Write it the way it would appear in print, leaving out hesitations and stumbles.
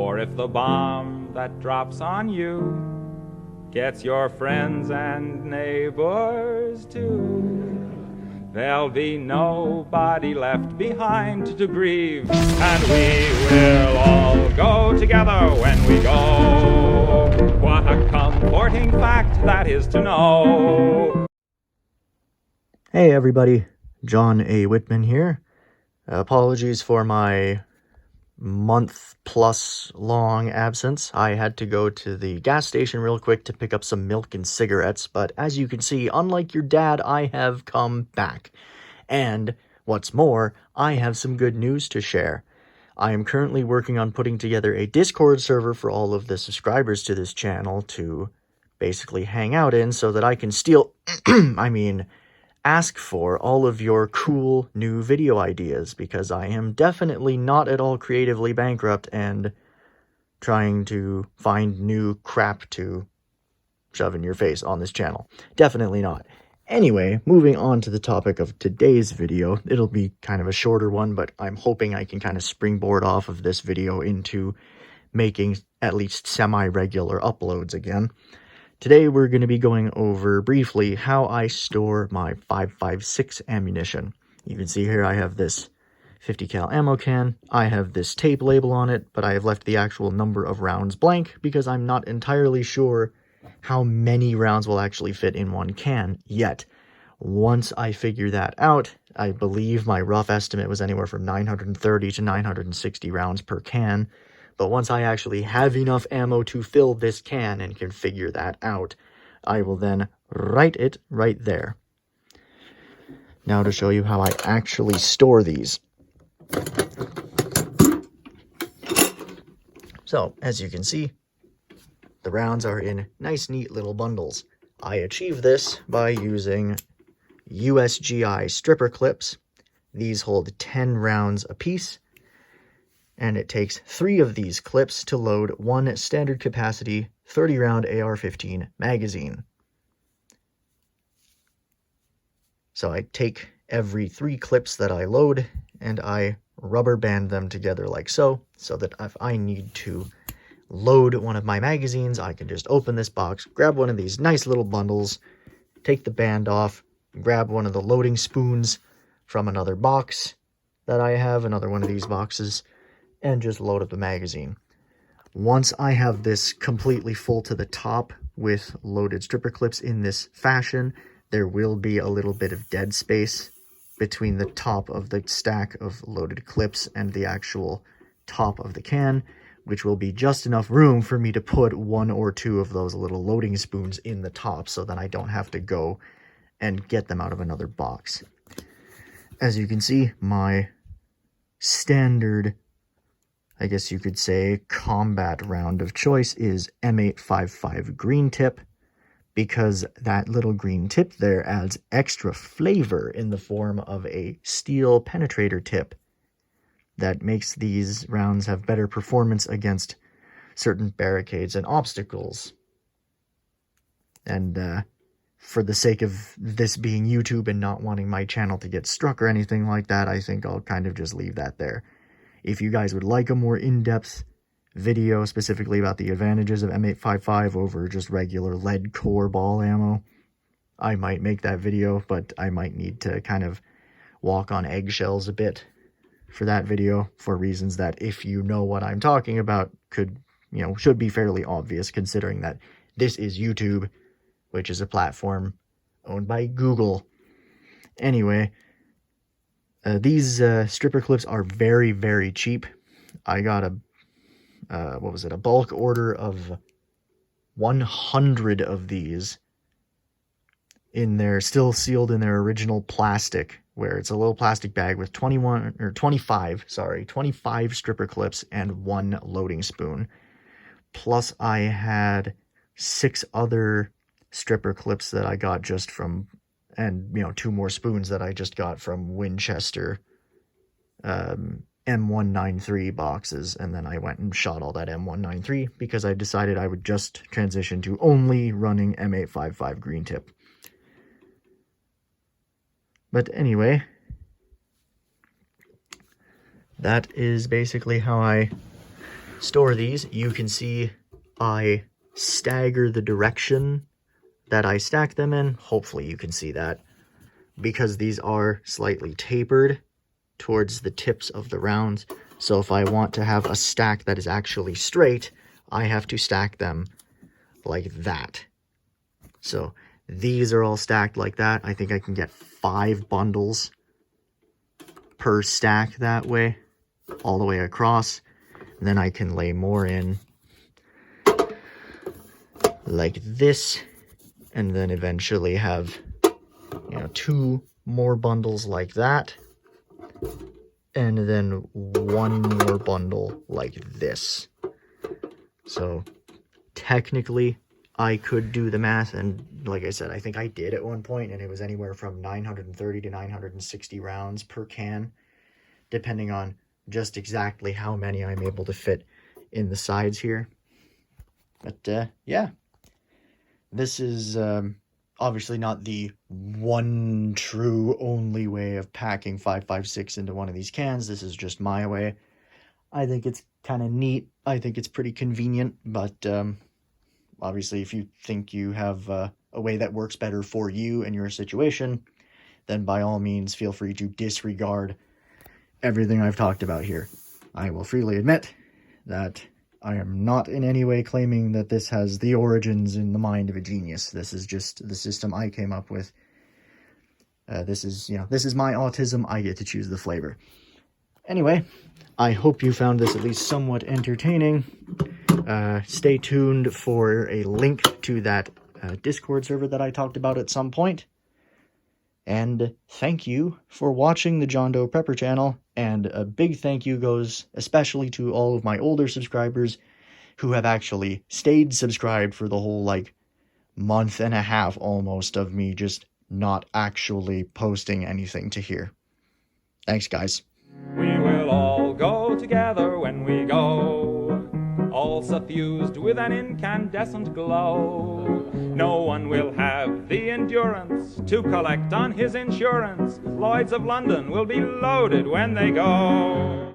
Or if the bomb that drops on you gets your friends and neighbors too, there'll be nobody left behind to grieve, and we will all go together when we go. What a comforting fact that is to know. Hey everybody, John A. Whitman here. Apologies for my month-plus long absence. I had to go to the gas station real quick to pick up some milk and cigarettes, but as you can see, unlike your dad, I have come back. And, what's more, I have some good news to share. I am currently working on putting together a Discord server for all of the subscribers to this channel to basically hang out in so that I can ask for all of your cool new video ideas, because I am definitely not at all creatively bankrupt and trying to find new crap to shove in your face on this channel. Definitely not. Anyway, moving on to the topic of today's video. It'll be kind of a shorter one, but I'm hoping I can kind of springboard off of this video into making at least semi-regular uploads again. Today we're going to be going over briefly how I store my 5.56 ammunition. You can see here I have this 50 cal ammo can. I have this tape label on it, but I have left the actual number of rounds blank because I'm not entirely sure how many rounds will actually fit in one can yet. Once I figure that out, I believe my rough estimate was anywhere from 930 to 960 rounds per can. But once I actually have enough ammo to fill this can and can figure that out, I will then write it right there. Now to show you how I actually store these. So, as you can see, the rounds are in nice, neat little bundles. I achieve this by using USGI stripper clips. These hold 10 rounds apiece, and it takes 3 of these clips to load one standard capacity 30-round AR-15 magazine. So I take every 3 clips that I load and I rubber band them together like so that if I need to load one of my magazines, I can just open this box, grab one of these nice little bundles, take the band off, grab one of the loading spoons from another box that I have, another one of these boxes, and just load up the magazine. Once I have this completely full to the top with loaded stripper clips in this fashion, there will be a little bit of dead space between the top of the stack of loaded clips and the actual top of the can, which will be just enough room for me to put 1 or 2 of those little loading spoons in the top so that I don't have to go and get them out of another box. As you can see, my standard, I guess you could say, combat round of choice is M855 green tip, because that little green tip there adds extra flavor in the form of a steel penetrator tip that makes these rounds have better performance against certain barricades and obstacles. And for the sake of this being YouTube and not wanting my channel to get struck or anything like that, I think I'll kind of just leave that there. If you guys would like a more in-depth video specifically about the advantages of M855 over just regular lead core ball ammo, I might make that video, but I might need to kind of walk on eggshells a bit for that video, for reasons that, if you know what I'm talking about, should be fairly obvious, considering that this is YouTube, which is a platform owned by Google. Anyway, these stripper clips are very, very cheap. I got a bulk order of 100 of these in their, still sealed in their original plastic, where it's a little plastic bag with 25 stripper clips and 1 loading spoon. Plus I had 6 other stripper clips that I got just from, and 2 more spoons that I just got from Winchester M193 boxes, and then I went and shot all that M193 because I decided I would just transition to only running M855 green tip. But anyway, that is basically how I store these, you can see I stagger the direction that I stack them in. Hopefully you can see that, because these are slightly tapered towards the tips of the rounds. So if I want to have a stack that is actually straight, I have to stack them like that. So these are all stacked like that. I think I can get 5 bundles per stack that way, all the way across. And then I can lay more in like this, and then eventually have, 2 more bundles like that, and then 1 more bundle like this. So technically I could do the math, and like I said, I think I did at one point, and it was anywhere from 930 to 960 rounds per can, depending on just exactly how many I'm able to fit in the sides here. But yeah, this is obviously not the one true only way of packing 5.56 into one of these cans. This is just my way. I think it's kind of neat. I think it's pretty convenient, but obviously if you think you have a way that works better for you and your situation, then by all means feel free to disregard everything I've talked about here. I will freely admit that I am not in any way claiming that this has the origins in the mind of a genius. This is just the system I came up with. This is my autism. I get to choose the flavor. Anyway, I hope you found this at least somewhat entertaining. Stay tuned for a link to that Discord server that I talked about at some point. And thank you for watching the John Doe Prepper channel, and a big thank you goes especially to all of my older subscribers who have actually stayed subscribed for the whole, month and a half almost of me just not actually posting anything to here. Thanks, guys. We will all go together when we go, all suffused with an incandescent glow. No one will have the endurance to collect on his insurance. Lloyds of London will be loaded when they go.